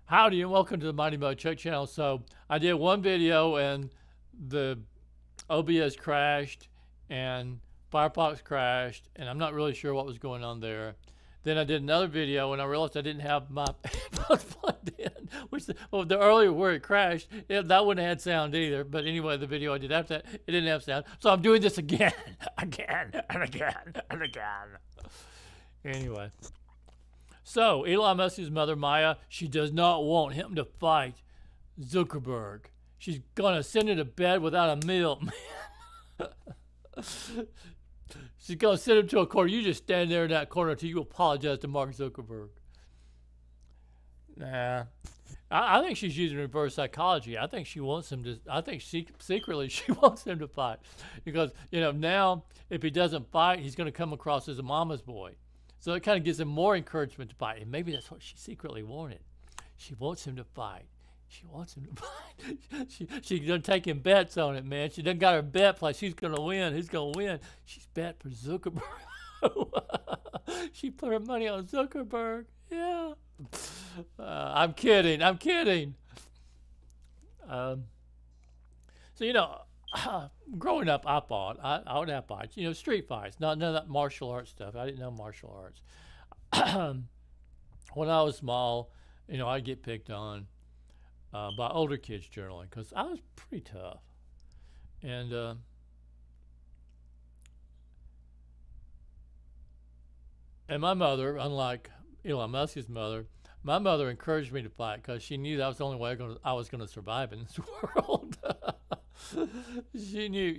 Howdy and welcome to the Mighty Mo Chuck channel. So I did one video and the OBS crashed and Firefox crashed and I'm not really sure what was going on there. Then I did another video and I realized I didn't have my headphones plugged in, which the earlier where it crashed, that wouldn't have had sound either. But anyway, the video I did after that, it didn't have sound. So I'm doing this again, again, and again, and again. Anyway. So, Elon Musk's mother, Maye, she does not want him to fight Zuckerberg. She's going to send him to bed without a meal. She's going to send him to a corner. You just stand there in that corner until you apologize to Mark Zuckerberg. Nah. I think she's using reverse psychology. I think she wants him to, I think secretly she wants him to fight. Because, now if he doesn't fight, he's going to come across as a mama's boy. So it kind of gives him more encouragement to fight. And maybe that's what she secretly wanted. She wants him to fight. She wants him to fight. She's going to take him bets on it, man. She done got her bet place. She's going to win. Who's going to win? She's bet for Zuckerberg. She put her money on Zuckerberg. Yeah. I'm kidding. I'm kidding. Growing up, I would have fights, street fights, none of that martial arts stuff. I didn't know martial arts. When I was small, I'd get picked on by older kids generally because I was pretty tough. And my mother, unlike Elon Musk's mother, my mother encouraged me to fight because she knew that was the only way I was going to survive in this world. She knew,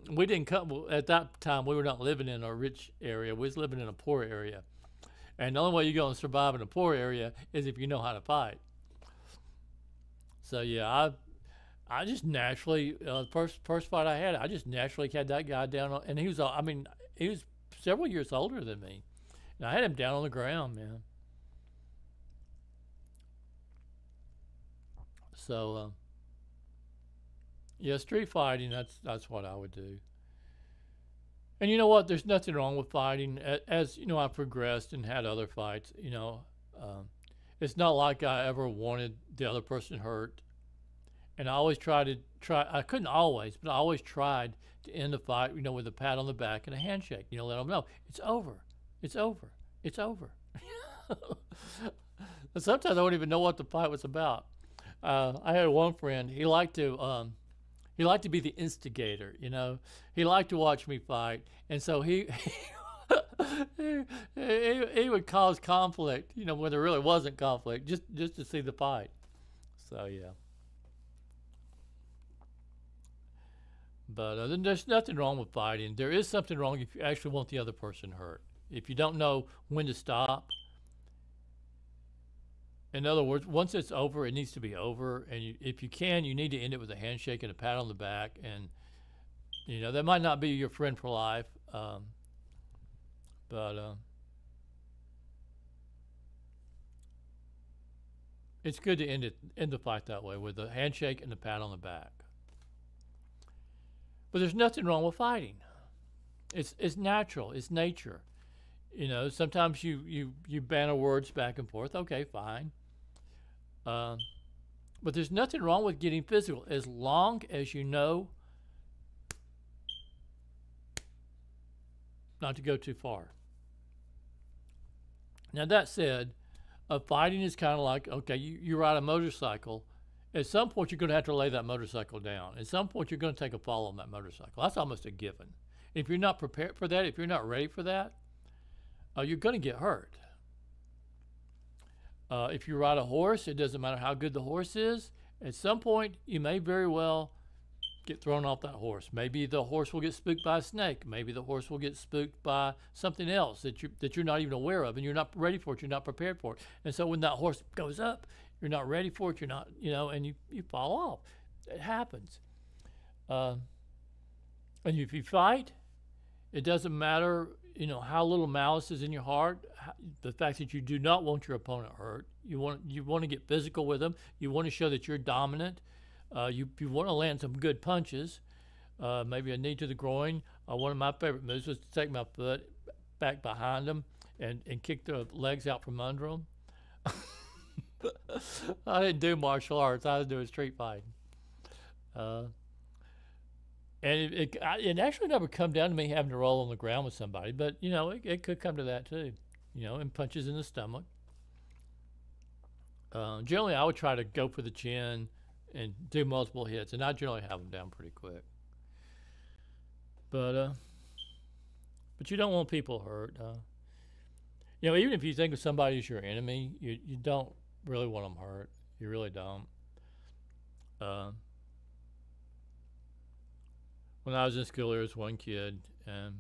we didn't come, at that time, we were not living in a rich area. We was living in a poor area. And the only way you're going to survive in a poor area is if you know how to fight. So, yeah, I just naturally, first fight I had, I just naturally had that guy down, and he was several years older than me. And I had him down on the ground, man. So, yeah, street fighting, that's what I would do. And you know what? There's nothing wrong with fighting. As I progressed and had other fights, it's not like I ever wanted the other person hurt. And I always I couldn't always, but I always tried to end the fight, with a pat on the back and a handshake, let them know it's over. It's over. It's over. And sometimes I don't even know what the fight was about. I had one friend, he liked to be the instigator, He liked to watch me fight, and so he he would cause conflict, when there really wasn't conflict, just to see the fight. So yeah. But there's nothing wrong with fighting. There is something wrong if you actually want the other person hurt. If you don't know when to stop. In other words, once it's over, it needs to be over. And if you can, you need to end it with a handshake and a pat on the back. And, that might not be your friend for life. But it's good to end the fight that way with a handshake and a pat on the back. But there's nothing wrong with fighting. It's natural. It's nature. Sometimes you banter words back and forth. Okay, fine. But there's nothing wrong with getting physical as long as you know not to go too far. Now that said, fighting is kind of like, okay, you ride a motorcycle. At some point, you're going to have to lay that motorcycle down. At some point, you're going to take a fall on that motorcycle. That's almost a given. If you're not prepared for that, if you're not ready for that, you're going to get hurt. If you ride a horse, it doesn't matter how good the horse is. At some point, you may very well get thrown off that horse. Maybe the horse will get spooked by a snake. Maybe the horse will get spooked by something else that you're not even aware of, and you're not ready for it. You're not prepared for it. And so when that horse goes up, you're not ready for it. You're not, and you fall off. It happens. And if you fight, it doesn't matter, how little malice is in your heart. The fact that you do not want your opponent hurt. You want to get physical with them. You want to show that you're dominant. You want to land some good punches. Maybe a knee to the groin. One of my favorite moves was to take my foot back behind them and kick the legs out from under them. I didn't do martial arts. I was doing street fighting. Uh, and it actually never come down to me having to roll on the ground with somebody, but you know, it could come to that too. You know, and punches in the stomach. Generally, I would try to go for the chin and do multiple hits, and I generally have them down pretty quick. But you don't want people hurt. You know, even if you think of somebody as your enemy, you don't really want them hurt. You really don't. When I was in school, there was one kid, and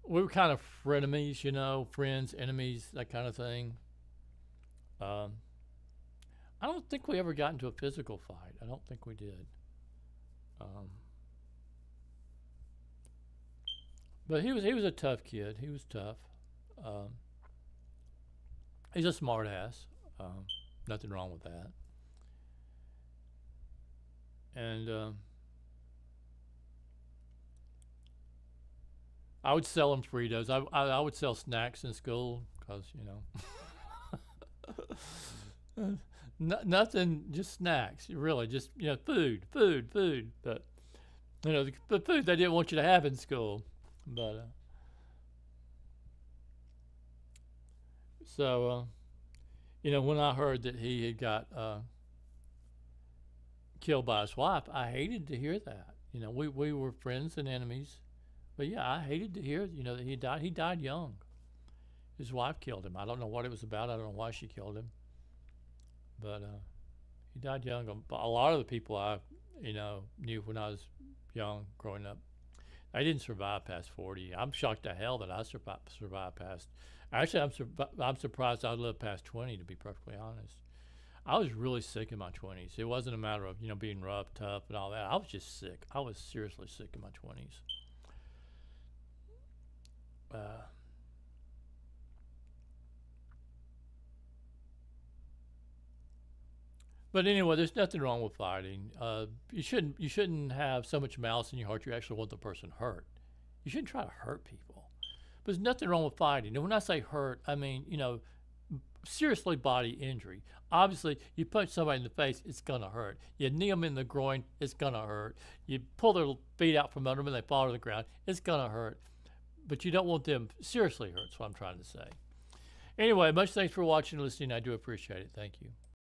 we were kind of frenemies, you know, friends, enemies, that kind of thing. I don't think we ever got into a physical fight. I don't think we did. But he was a tough kid. He was tough. He's a smart ass. Nothing wrong with that. And I would sell him Fritos. I would sell snacks in school because, you know, nothing, just snacks. Really, just, you know, food. But, you know, the food they didn't want you to have in school. But, you know, when I heard that he had got killed by his wife, I hated to hear that. You know, we were friends and enemies. But yeah, I hated to hear, you know, that he died. He died young. His wife killed him. I don't know what it was about. I don't know why she killed him. But he died young. A lot of the people I, you know, knew when I was young, growing up, I didn't survive past 40. I'm shocked to hell that I survived past. Actually, I'm surprised I lived past 20, to be perfectly honest. I was really sick in my 20s. It wasn't a matter of, you know, being rough, tough, and all that. I was just sick. I was seriously sick in my 20s. But anyway, there's nothing wrong with fighting. You shouldn't have so much malice in your heart you actually want the person hurt. You shouldn't try to hurt people. But there's nothing wrong with fighting. And when I say hurt, I mean, you know, seriously body injury. Obviously, you punch somebody in the face, it's gonna hurt. You knee them in the groin, it's gonna hurt. You pull their feet out from under them and they fall to the ground, it's gonna hurt. But you don't want them seriously hurt, is what I'm trying to say. Anyway, much thanks for watching and listening. I do appreciate it. Thank you.